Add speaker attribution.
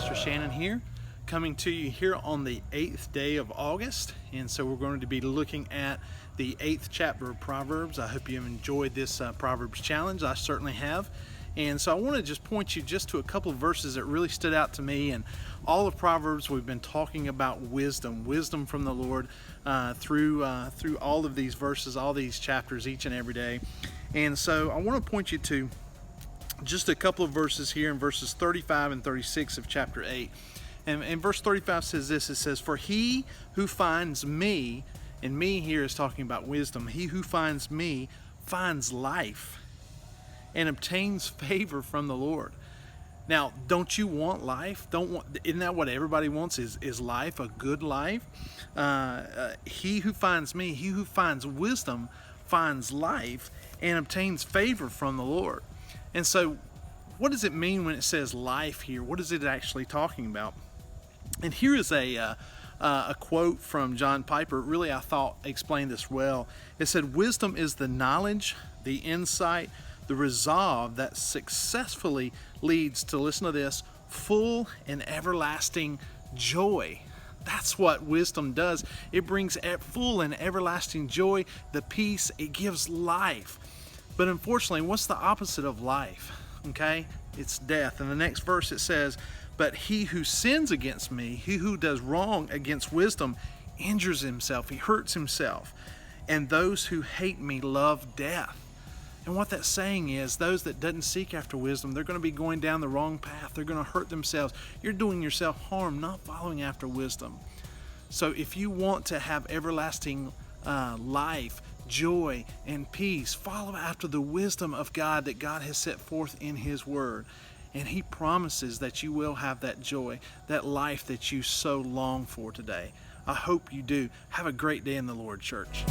Speaker 1: Pastor Shannon here, coming to you here on the 8th day of August. And so we're going to be looking at the 8th chapter of Proverbs. I hope you've enjoyed this Proverbs challenge. I certainly have. And so I want to just point you just to a couple of verses that really stood out to me. And all of Proverbs, we've been talking about wisdom from the Lord through all of these verses, all these chapters, each and every day. And so I want to point you to just a couple of verses here in verses 35 and 36 of chapter 8. And verse 35 says this, it says, "For he who finds me," and me here is talking about wisdom, "he who finds me finds life and obtains favor from the Lord." Now, don't you want life? Isn't that what everybody wants, is life, a good life? He who finds me, he who finds wisdom, finds life and obtains favor from the Lord. And so what does it mean when it says life here? What is it actually talking about? And here is a quote from John Piper. Really, I thought explained this well. It said, "Wisdom is the knowledge, the insight, the resolve that successfully leads to," listen to this, "full and everlasting joy." That's what wisdom does. It brings full and everlasting joy, the peace, it gives life. But unfortunately, what's the opposite of life? Okay, it's death. In the next verse it says, "But he who sins against me, he who does wrong against wisdom, injures himself," he hurts himself. "And those who hate me love death." And what that's saying is those that doesn't seek after wisdom, they're going to be going down the wrong path. They're going to hurt themselves. You're doing yourself harm, not following after wisdom. So if you want to have everlasting life, joy, and peace, follow after the wisdom of God that God has set forth in His Word. And He promises that you will have that joy, that life that you so long for today. I hope you do. Have a great day in the Lord, church.